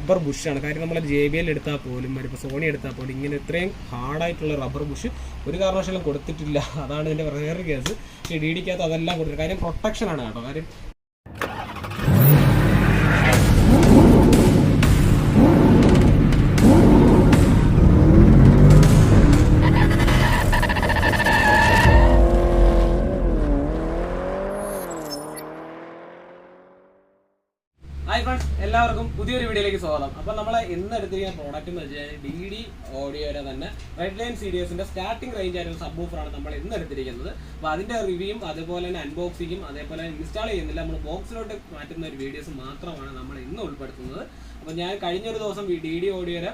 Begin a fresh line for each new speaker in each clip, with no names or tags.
Rubber ബുഷാണ്. കാര്യം നമ്മൾ JBL എടുത്താൽ പോലും ഇപ്പോൾ സോണി എടുത്താൽ പോലും ഇങ്ങനെ ഇത്രയും ഹാർഡായിട്ടുള്ള റബ്ബർ ബുഷ് ഒരു കാരണവശാലും കൊടുത്തിട്ടില്ല. അതാണ് ഇതിൻ്റെ വേറൊരു കേസ്. പക്ഷേ DDക്കകത്ത് അതെല്ലാം കൊടുത്തിട്ട് കാര്യം പ്രൊട്ടക്ഷനാണ് കേട്ടോ. കാര്യം ഹായ് ഫ്രണ്ട്സ്, എല്ലാവർക്കും പുതിയൊരു വീഡിയോയിലേക്ക് സ്വാഗതം. അപ്പോൾ നമ്മൾ ഇന്ന് എടുത്തിരിക്കുന്ന പ്രോഡക്റ്റ് എന്ന് വെച്ചാൽ DD ഓഡിയോയുടെ തന്നെ റെഡ് ലൈൻ സീരീസിൻ്റെ സ്റ്റാർട്ടിംഗ് റേഞ്ച് ആയിട്ടുള്ള സബ്വൂഫറാണ് നമ്മൾ ഇന്ന് എടുത്തിരിക്കുന്നത്. അപ്പോൾ അതിൻ്റെ റിവ്യൂയും അതേപോലെ തന്നെ അൺബോക്സിങ്ങും അതേപോലെ ഇൻസ്റ്റാൾ ചെയ്യുന്നില്ല, നമ്മൾ ബോക്സിലോട്ട് മാറ്റുന്ന ഒരു വീഡിയോസ് മാത്രമാണ് നമ്മൾ ഇന്ന് ഉൾപ്പെടുത്തുന്നത്. അപ്പോൾ ഞാൻ കഴിഞ്ഞൊരു ദിവസം DD ഓഡിയോയുടെ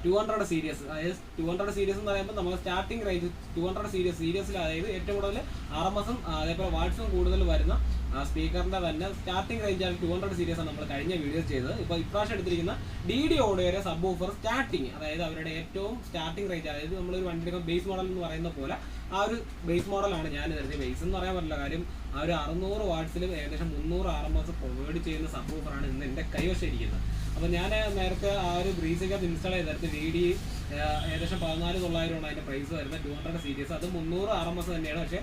200 സീരീസ്, അതായത് 200 സീരീസ് എന്ന് പറയുമ്പോൾ നമ്മൾ സ്റ്റാർട്ടിംഗ് റേഞ്ച് 200 സീരീസിൽ അതായത് ഏറ്റവും കൂടുതൽ RMSും അതേപോലെ വാട്ട്സും കൂടുതൽ വരുന്ന സ്പീക്കറിൻ്റെ തന്നെ സ്റ്റാർട്ടിംഗ് റേഞ്ചാണ് 200 സീരീസാണ് നമ്മൾ കഴിഞ്ഞ വീഡിയോസ് ചെയ്തത്. ഇപ്പോൾ ഇപ്രാവശ്യം എടുത്തിരിക്കുന്ന DD ഓഡിയോയുടെ സബ്വൂഫർ സ്റ്റാർട്ടിങ്, അതായത് അവരുടെ ഏറ്റവും സ്റ്റാർട്ടിംഗ് റേഞ്ച്, അതായത് നമ്മളൊരു വണ്ടിയുടെ ബേസ് മോഡൽ എന്ന് പറയുന്ന പോലെ ആ ഒരു ബേസ് മോഡലാണ് ഞാൻ എടുത്തത്. ബേസ് എന്ന് പറയാൻ പറ്റില്ല, കാര്യം ആ ഒരു 600 വാട്ട്സിലും ഏകദേശം 300 RMS പ്രൊവൈഡ് ചെയ്യുന്ന സബ്വൂഫറാണ് ഇന്ന് എൻ്റെ കൈവശം ഇരിക്കുന്നത്. അപ്പോൾ ഞാൻ നേരത്തെ ആ ഒരു ബ്രീസൊക്കെ ഇൻസ്റ്റാൾ ചെയ്തെടുത്ത് DD ഏകദേശം 14,900 അതിൻ്റെ പ്രൈസ് വരുന്നത്. 200 സീരീസ് അത് 300 RMS തന്നെയാണ്, പക്ഷേ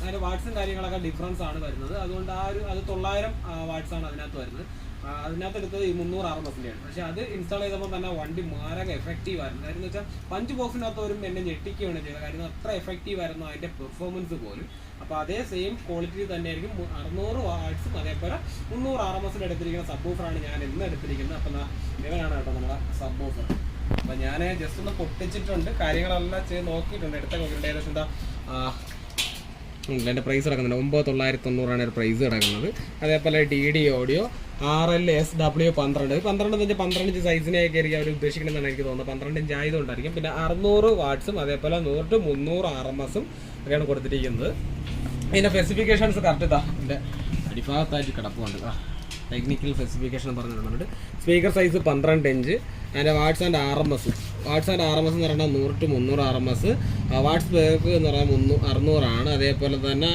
അതിൻ്റെ വാട്ട്സും കാര്യങ്ങളൊക്കെ ഡിഫറൻസ് ആണ് വരുന്നത്. അതുകൊണ്ട് അത് 900 വാട്ട്സാണ് അതിനകത്ത് വരുന്നത്. അതിനകത്ത് എടുത്തത് ഈ 300 RMSൻ്റെയാണ്. പക്ഷേ അത് ഇൻസ്റ്റാൾ ചെയ്തപ്പോൾ തന്നെ വണ്ടി മാരക എഫക്റ്റീവ് ആയിരുന്നു. കാര്യം എന്ന് വെച്ചാൽ പഞ്ച് ബോക്സിനകത്ത് ഒരു എന്നെ ഞെട്ടിക്കുകയാണ് ചെയ്തത്. കാര്യം അത്ര എഫക്റ്റീവ് ആയിരുന്നു അതിൻ്റെ പെർഫോമൻസ് പോലും. അപ്പോൾ അതേ സെയിം ക്വാളിറ്റി തന്നെയായിരിക്കും 600 വാട്ട്സും അതേപോലെ 300 RMSൻ്റെ എടുത്തിരിക്കുന്ന സബ്വൂഫറാണ് ഞാൻ ഇന്ന് എടുത്തിരിക്കുന്നത്. അപ്പം ഇവനാണ് കേട്ടോ നമ്മുടെ സബ്വൂഫർ. അപ്പം ഞാൻ ജസ്റ്റ് ഒന്ന് പൊട്ടിച്ചിട്ടുണ്ട്, കാര്യങ്ങളെല്ലാം ചെയ്ത് നോക്കിയിട്ടുണ്ട്. എടുത്ത നോക്കിയിട്ട് ഏകദേശം എന്താ എൻ്റെ പ്രൈസ് കിടക്കുന്നുണ്ട് 9,990 ഒരു പ്രൈസ് കിടക്കുന്നത്. അതേപോലെ DD ഓഡിയോ RLSW 12 എന്ന് വെച്ചാൽ 12 ഇഞ്ച് സൈസിനെയൊക്കെ ആയിരിക്കും അവർ ഉദ്ദേശിക്കുന്നതെന്നാണ് എനിക്ക് തോന്നുന്നത്. 12 ഇഞ്ച് ആയതുകൊണ്ടായിരിക്കും. പിന്നെ 600 വാട്ട്സും അതേപോലെ 100 300 RMSും ഒക്കെയാണ് കൊടുത്തിരിക്കുന്നത്. അതിൻ്റെ സ്പെസിഫിക്കേഷൻസ് കറക്റ്റ് ഇതാ എൻ്റെ അടിഭാഗത്തായിട്ട് കിടപ്പുണ്ട്. ടെക്നിക്കൽ സ്പെസിഫിക്കേഷൻ പറഞ്ഞിട്ടുണ്ട്. Speaker size 12 inch. അതിൻ്റെ വാട്ട്സ് ആൻഡ് RMS എന്ന് പറഞ്ഞാൽ 100 to 300 RMS. വാട്ട്സ് പേർക്ക് എന്ന് പറഞ്ഞാൽ 600 അതേപോലെ തന്നെ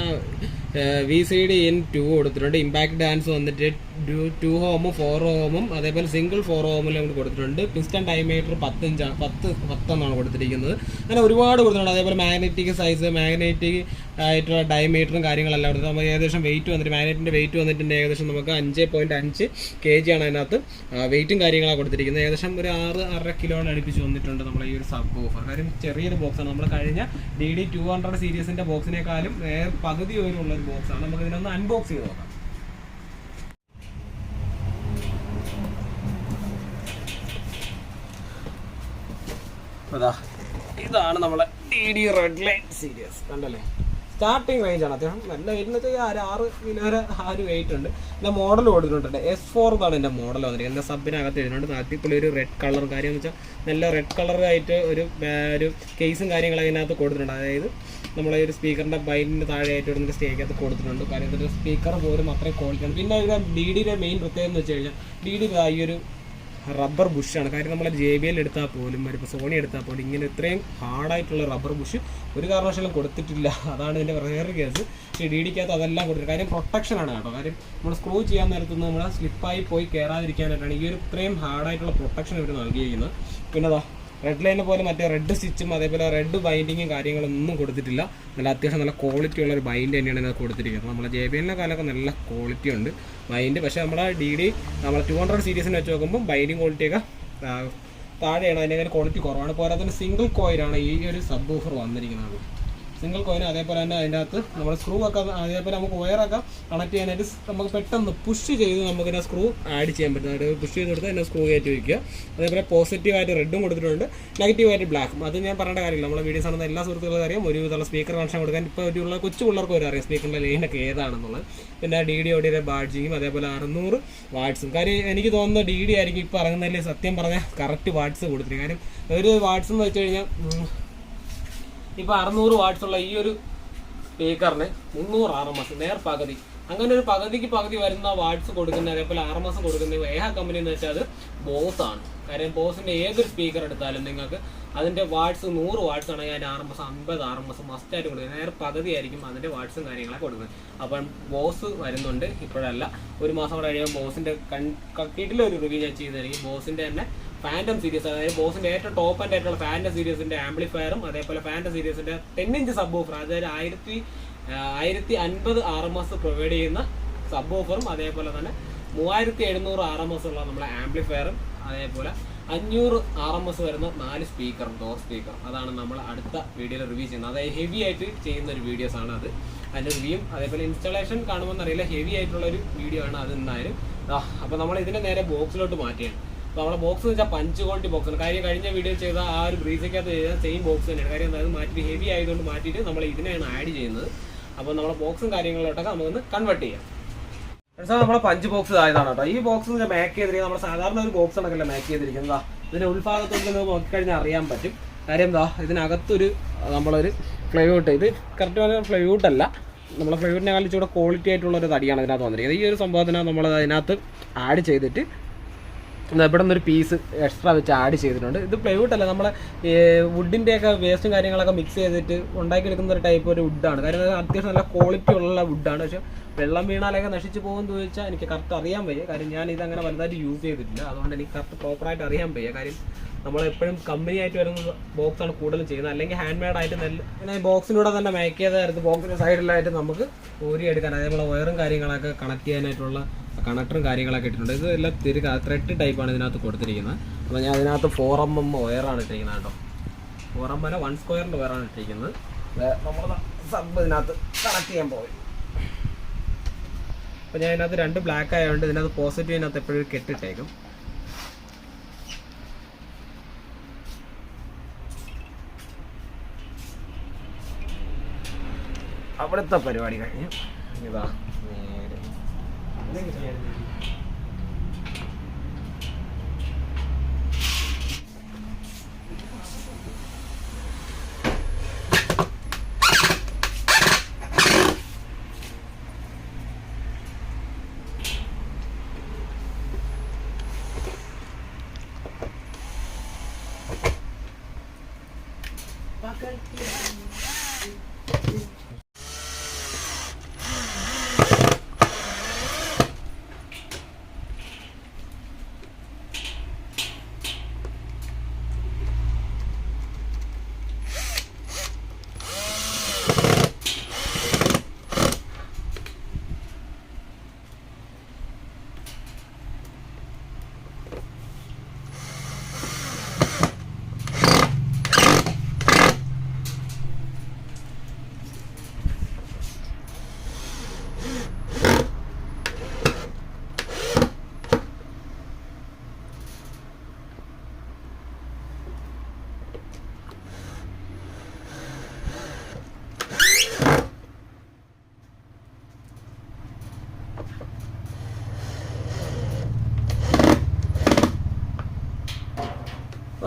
VCD in 2 കൊടുത്തിട്ടുണ്ട്. ഇമ്പാക്ട് ഡാൻസ് വന്നിട്ട് 2 Ohms 4 Ohms അതേപോലെ സിംഗിൾ 4 Ohms നമ്മൾ കൊടുത്തിട്ടുണ്ട്. പിസ്റ്റൺ ഡയമീറ്റർ 10 എന്നാണ് കൊടുത്തിരിക്കുന്നത്. അങ്ങനെ ഒരുപാട് കൊടുത്തിട്ടുണ്ട്. അതേപോലെ മാഗ്നറ്റിക് സൈസ്, മാഗ്നറ്റിക് ആയിട്ടുള്ള ഡയമീറ്ററും കാര്യങ്ങളെല്ലാം കൊടുത്തിട്ട് നമുക്ക് ഏകദേശം വെയിറ്റ് വന്നിട്ട് മാഗ്നറ്റിൻ്റെ വെയിറ്റ് വന്നിട്ടുണ്ട് ഏകദേശം നമുക്ക് 5.5 kg ആണ് അതിനകത്ത് വെയിറ്റും കാര്യങ്ങളാണ് കൊടുത്തിരിക്കുന്നത്. ഏകദേശം ഒരു 6-6.5 കിലോയാണ് അടുപ്പിച്ച് വന്നിട്ടുണ്ട് നമ്മൾ ഈ ഒരു സബ്വൂഫർ. കാര്യം ചെറിയൊരു ബോക്സാണ്. നമ്മൾ കഴിഞ്ഞ DD 200 സീരീസിൻ്റെ ബോക്സിനേക്കാളും പകുതി ഉള്ളൊരു ബോക്സാണ്. നമുക്ക് ഇതിനൊന്ന് അൺബോക്സ് ചെയ്ത് നോക്കാം. അതാ ഇതാണ് നമ്മളെ DD റെഡ് ലൈൻ സീരീസ്. കണ്ടല്ലേ, സ്റ്റാർട്ടിങ് റേഞ്ചാണ്. അത്യാവശ്യം നല്ല വെയിറ്റ് എന്ന് വെച്ചാൽ 6 കിലോ വരെ ആ ഒരു വെയിറ്റ് ഉണ്ട്. എൻ്റെ മോഡൽ കൊടുത്തിട്ടുണ്ട് S4 എന്നാണ് എൻ്റെ മോഡൽ വന്നിരിക്കുന്നത്. എൻ്റെ സബിനകത്ത് എഴുതുന്നുണ്ട്. അടിപൊളി ഒരു റെഡ് കളർ. കാര്യം എന്ന് വെച്ചാൽ നല്ല റെഡ് കളറായിട്ട് ഒരു കേസും കാര്യങ്ങളും അതിനകത്ത് കൊടുത്തിട്ടുണ്ട്. അതായത് നമ്മളെ ഒരു സ്പീക്കറിൻ്റെ ബൈൻഡിൻ്റെ താഴെയായിട്ട് വരുന്നൊരു സ്റ്റേക്കകത്ത് കൊടുത്തിട്ടുണ്ട്. കാര്യം ഒരു സ്പീക്കർ പോലും അത്രയും ക്വാളിറ്റിയാണ്. പിന്നെ DDയുടെ മെയിൻ പ്രത്യേകത എന്ന് വെച്ച് കഴിഞ്ഞാൽ DD ഈ ഒരു റബ്ബർ ബുഷാണ്. കാര്യം നമ്മൾ JBL എടുത്താൽ പോലും ഇപ്പോൾ സോണി എടുത്താൽ പോലും ഇങ്ങനെ ഇത്രയും ഹാർഡായിട്ടുള്ള റബ്ബർ ബുഷ് ഒരു കാരണവശാലും കൊടുത്തിട്ടില്ല. അതാണ് ഇതിൻ്റെ വേറൊരു കേസ്. പക്ഷേ DDക്കകത്ത് അതെല്ലാം കൊടുത്തിട്ട് കാര്യം പ്രൊട്ടക്ഷനാണ് കേട്ടോ. കാര്യം നമ്മൾ സ്ക്രൂ ചെയ്യാൻ നേരത്തുനിന്ന് നമ്മൾ സ്ലിപ്പായി പോയി കയറാതിരിക്കാനായിട്ടാണ് ഈ ഒരു ഇത്രയും ഹാർഡായിട്ടുള്ള പ്രൊട്ടക്ഷൻ ഇവർ നൽകിയിരിക്കുന്നത്. പിന്നെ റെഡ് ലൈനെ പോലെ മറ്റേ റെഡ് സ്റ്റിച്ചും അതേപോലെ റെഡ് ബൈൻഡിങ്ങും കാര്യങ്ങളൊന്നും കൊടുത്തിട്ടില്ല. നല്ല അത്യാവശ്യം നല്ല ക്വാളിറ്റി ഉള്ള ഒരു ബൈൻഡ് തന്നെയാണ് ഇതിനകത്ത് കൊടുത്തിരിക്കുന്നത്. നമ്മളെ JBLൻ്റെ കാലമൊക്കെ നല്ല ക്വാളിറ്റി ഉണ്ട് ബൈൻഡ്. പക്ഷേ നമ്മുടെ DD നമ്മൾ 200 സീരീസിന് വെച്ച് നോക്കുമ്പോൾ ബൈൻഡിങ് ക്വാളിറ്റിയൊക്കെ താഴെയാണ്, അതിൻ്റെ ക്വാളിറ്റി കുറവാണ്. പോരാത്തതിന് സിംഗിൾ കോയിലാണ് ഈ ഒരു സബ്വൂഫർ വന്നിരിക്കുന്നത്. സിംഗിൾ കോയിൻ അതേപോലെ തന്നെ അതിൻ്റെ അകത്ത് നമ്മൾ സ്ക്രൂ ഒക്കെ അതേപോലെ നമുക്ക് വയറൊക്കെ കണക്ട് ചെയ്യാനായിട്ട് നമുക്ക് പെട്ടെന്ന് പുഷ് ചെയ്ത് നമുക്കിതിനെ സ്ക്രൂ ആഡ് ചെയ്യാൻ പറ്റും. അതായത് പുഷ് ചെയ്ത് കൊടുത്ത് അതിനെ സ്ക്രൂ കയറ്റി വയ്ക്കുക. അതേപോലെ പോസിറ്റീവായിട്ട് റെഡും കൊടുത്തിട്ടുണ്ട്, നെഗറ്റീവായിട്ട് ബ്ലാക്കും. അത് ഞാൻ പറയേണ്ട കാര്യമില്ല, നമ്മളെ വീഡിയോസ് ആണെന്ന് എല്ലാ സുഹൃത്തുക്കളും അറിയാം. ഒരു വിധമുള്ള സ്പീക്കർ കണക്ഷൻ കൊടുക്കാൻ ഇപ്പോൾ ഒരു കൊച്ചു പിള്ളേർക്ക് വരെ അറിയാം സ്പീക്കറിൻ്റെ ലൈനൊക്കെ ഏതാണെന്നുള്ളത്. പിന്നെ DD ഓഡിയോയുടെ ബാഡ്ജിങ്ങും അതേപോലെ 600 വാട്ട്സും. കാര്യം എനിക്ക് തോന്നുന്നത് DD ആയിരിക്കും ഇപ്പോൾ ഇറങ്ങുന്നതിൽ സത്യം പറഞ്ഞാൽ കറക്റ്റ് വാട്ട്സ് കൊടുത്തിരിക്കും. കാര്യം ഒരു വാട്ട്സ് എന്ന് വെച്ച് കഴിഞ്ഞാൽ ഇപ്പോൾ 600 വാട്ട്സുള്ള ഈ ഒരു സ്പീക്കറിന് 300 RMS നേർപകുതി അങ്ങനെ ഒരു പകുതിക്ക് പകുതി വരുന്ന വാട്ട്സ് കൊടുക്കുന്ന അതേപോലെ RMS കൊടുക്കുന്ന ഏക കമ്പനി എന്ന് വെച്ചാൽ അത് ബോസ് ആണ്. കാര്യം ബോസിന്റെ ഏതൊരു സ്പീക്കർ എടുത്താലും നിങ്ങൾക്ക് അതിന്റെ വാട്ട്സ് 100 വാട്ട്സ് ആണെങ്കിൽ അതിന്റെ RMS 50 RMS മസ്റ്റായിട്ട് കൊടുക്കുന്നത്. നേരെ പകുതി ആയിരിക്കും അതിന്റെ വാട്ട്സും കാര്യങ്ങളൊക്കെ കൊടുക്കുന്നത്. അപ്പം ബോസ് വരുന്നുണ്ട്, ഇപ്പോഴല്ല, ഒരു മാസം കൂടെ കഴിയുമ്പോൾ ബോസിന്റെ കീട്ടിലൊരു റിവ്യൂ ഞാൻ ചെയ്തായിരിക്കും. ബോസിന്റെ തന്നെ ഫാൻറ്റം സീരീസ്, അതായത് ബോസിന്റെ ഏറ്റവും ടോപ്പ് ആൻഡ് ആയിട്ടുള്ള ഫാൻറ്റം സീരീസിന്റെ ആംപ്ലിഫയറും അതേപോലെ ഫാൻറ്റം സീരീസിന്റെ 10 ഇഞ്ച് സബ് വൂഫർ, അതായത് 1050 RMS പ്രൊവൈഡ് ചെയ്യുന്ന സബ് വൂഫറും അതേപോലെ തന്നെ 3700 RMS ഉള്ള നമ്മളെ ആംപ്ലിഫയറും അതേപോലെ 500 RMS വരുന്ന 4 സ്പീക്കറും, ഡോർ സ്പീക്കർ. അതാണ് നമ്മൾ അടുത്ത വീഡിയോയിൽ റിവ്യൂ ചെയ്യുന്നത്. അതായത് ഹെവി ആയിട്ട് ചെയ്യുന്ന ഒരു വീഡിയോസ് ആണ് അത്. അതിൻ്റെ റിവ്യൂ അതേപോലെ ഇൻസ്റ്റാളേഷൻ കാണുമെന്ന് അറിയില്ല, ഹെവി ആയിട്ടുള്ള ഒരു വീഡിയോ ആണ് അത്. എന്തായാലും അപ്പോൾ നമ്മൾ ഇതിനെ നേരെ ബോക്സിലോട്ട് മാറ്റിയാണ്. അപ്പോൾ നമ്മുടെ ബോക്സ് എന്ന് വെച്ചാൽ പഞ്ച് ക്വാളിറ്റി ബോക്സ് ആണ്. കാര്യം കഴിഞ്ഞ വീഡിയോ ചെയ്ത ആ ഒരു ബ്രീസയ്ക്കകത്ത് ചെയ്ത സെയിം ബോക്സ് തന്നെയാണ്. കാര്യം അത് മാറ്റിയിട്ട് ഹെവി ആയതുകൊണ്ട് മാറ്റിയിട്ട് നമ്മൾ ഇതിനെയാണ് ആഡ് ചെയ്യുന്നത്. അപ്പോൾ നമ്മുടെ ബോക്സും കാര്യങ്ങളിലോട്ടൊക്കെ നമുക്കൊന്ന് കൺവേർട്ട് ചെയ്യാം. നമ്മളെ പഞ്ച് ബോക്സ് ആയതാണ് കേട്ടോ. ഈ ബോക്സ് മേക്ക് ചെയ്തിരിക്കുന്നത് നമ്മൾ സാധാരണ ഒരു ബോക്സ് ആണല്ലോ മേക്ക് ചെയ്തിരിക്കുന്നത്. ഇതിന്റെ ഉൾഭാഗത്തോട്ട് നോക്കിക്കഴിഞ്ഞാൽ അറിയാൻ പറ്റും. കാര്യം എന്താ, ഇതിനകത്തൊരു നമ്മളൊരു ഫ്ലൈവുഡ്, ഇത് കറക്റ്റ് പറഞ്ഞാൽ ഫ്ലൈവുഡ് അല്ല, നമ്മളെ ഫ്ലൈവുഡിനെ കളിച്ചൂടെ ക്വാളിറ്റി ആയിട്ടുള്ള ഒരു തടിയാണ് ഇതിനകത്ത് വന്നിരിക്കുന്നത്. ഈ ഒരു സംഭവത്തിനാണ് നമ്മൾ അതിനകത്ത് ആഡ് ചെയ്തിട്ട് ഇവിടെ നിന്നൊരു പീസ് എക്സ്ട്രാ വെച്ച് ആഡ് ചെയ്തിട്ടുണ്ട്. ഇത് പ്ലൈവുഡ് അല്ല, നമ്മളെ വുഡിൻ്റെയൊക്കെ വേസ്റ്റും കാര്യങ്ങളൊക്കെ മിക്സ് ചെയ്തിട്ട് ഉണ്ടാക്കിയെടുക്കുന്ന ഒരു ടൈപ്പ് ഒരു വുഡാണ്. കാര്യം അത്യാവശ്യം നല്ല ക്വാളിറ്റി ഉള്ള വുഡാണ്. പക്ഷേ വെള്ളം വീണാലൊക്കെ നശിച്ച് പോകുമെന്ന് ചോദിച്ചാൽ എനിക്ക് കറക്റ്റ് അറിയാൻ വയ്യ. കാര്യം ഞാൻ ഇതങ്ങനെ വലുതായിട്ട് യൂസ് ചെയ്തിട്ടില്ല, അതുകൊണ്ട് എനിക്ക് കറക്റ്റ് പ്രോപ്പറായിട്ട് അറിയാൻ വയ്യ. കാര്യം നമ്മളെപ്പോഴും കമ്പനി ആയിട്ട് വരുന്ന ബോക്സാണ് കൂടുതലും ചെയ്യുന്നത്, അല്ലെങ്കിൽ ഹാൻഡ് മെയ്ഡ് ആയിട്ട് നല്ല പിന്നെ ബോക്സിലൂടെ തന്നെ മേക്ക് ചെയ്തായിരുന്നു. ബോക്സിൻ്റെ സൈഡിലായിട്ട് നമുക്ക് ഊരിയെടുക്കാൻ അതേപോലെ വയറും കാര്യങ്ങളൊക്കെ കണക്ട് ചെയ്യാനായിട്ടുള്ള കണക്ടറും കാര്യങ്ങളൊക്കെ ഇട്ടിട്ടുണ്ട്. ഇത് എല്ലാം ത്രെഡ് ടൈപ്പാണ് ഇതിനകത്ത് കൊടുത്തിരിക്കുന്നത്. അപ്പോൾ ഞാൻ അതിനകത്ത് 4mm വയറാണ് ഇട്ടിരിക്കുന്നത് കേട്ടോ. 4mm അല്ല, 1 സ്ക്വയറിൻ്റെ വയറാണ് ഇട്ടിരിക്കുന്നത്. നമ്മൾ സബ് ഇതിനകത്ത് കണക്ട് ചെയ്യാൻ പോകും. അപ്പോൾ ഞാൻ ഇതിനകത്ത് 2 ബ്ലാക്ക് ആയതുകൊണ്ട് ഇതിനകത്ത് പോസിറ്റീവിനകത്ത് എപ്പോഴും കെട്ടിട്ടേക്കും. അവിടുത്തെ പരിപാടി കഴിഞ്ഞു. ഇതാ നേരെ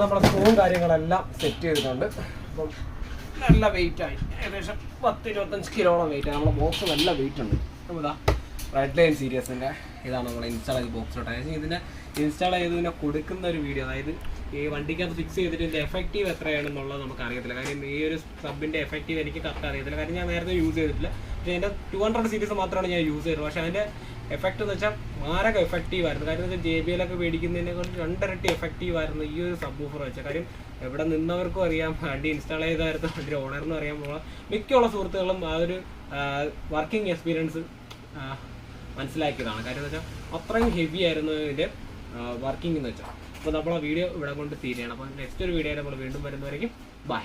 നമ്മുടെ സ്ക്രൂവും കാര്യങ്ങളെല്ലാം സെറ്റ് ചെയ്തിട്ടുണ്ട്. അപ്പം നല്ല വെയിറ്റായി, ഏകദേശം 10-25 കിലോളം വെയിറ്റ്. നമ്മുടെ ബോക്സ് നല്ല വെയിറ്റ് ഉണ്ട്. ഇതാ റെഡ് ലൈൻ സീരീസിൻ്റെ ഇതാണ് നമ്മൾ ഇൻസ്റ്റാൾ ചെയ്ത് ബോക്സിലോട്ട്. ഇതിനെ ഇൻസ്റ്റാൾ ചെയ്തതിനെ കൊടുക്കുന്ന ഒരു വീഡിയോ, അതായത് ഈ വണ്ടിക്കകത്ത് ഫിക്സ് ചെയ്തിട്ട് ഇതിൻ്റെ എഫക്റ്റീവ് എത്രയാണെന്നുള്ളത് നമുക്ക് അറിയത്തില്ല. കാര്യം ഈ ഒരു സബിൻ്റെ എഫക്റ്റീവ് എനിക്ക് കറക്റ്റ് അറിയത്തില്ല. കാര്യം ഞാൻ നേരത്തെ യൂസ് ചെയ്തിട്ടില്ല. പക്ഷേ എൻ്റെ 200 സീരീസ് മാത്രമാണ് ഞാൻ യൂസ് ചെയ്തത്. പക്ഷേ അതിൻ്റെ എഫക്റ്റ് എന്ന് വെച്ചാൽ മാരക എഫക്റ്റീവ് ആയിരുന്നു. കാര്യം എന്ന് വെച്ചാൽ JBL ഒക്കെ മേടിക്കുന്നതിനെ കൊണ്ട് 2 ഇരട്ടി എഫക്റ്റീവ് ആയിരുന്നു ഈ ഒരു സബ് വൂഫർ വെച്ചാൽ. കാര്യം എവിടെ നിന്നവർക്കും അറിയാം, വണ്ടി ഇൻസ്റ്റാൾ ചെയ്തായിരുന്നു അതിൻ്റെ ഓണറിനും അറിയാൻ പോകാം. മിക്കുള്ള സുഹൃത്തുക്കളും ആ ഒരു വർക്കിംഗ് എക്സ്പീരിയൻസ് മനസ്സിലാക്കിയതാണ്. കാര്യം എന്ന് വെച്ചാൽ അത്രയും ഹെവി ആയിരുന്നു ഇതിൻ്റെ വർക്കിംഗ് എന്ന് വെച്ചാൽ. അപ്പോൾ നമ്മളെ വീഡിയോ ഇവിടെ കൊണ്ട് തീരുകയാണ്. അപ്പോൾ നെക്സ്റ്റ് ഒരു വീഡിയോയിൽ നമ്മൾ വീണ്ടും വരുന്നവരേക്കും ബൈ.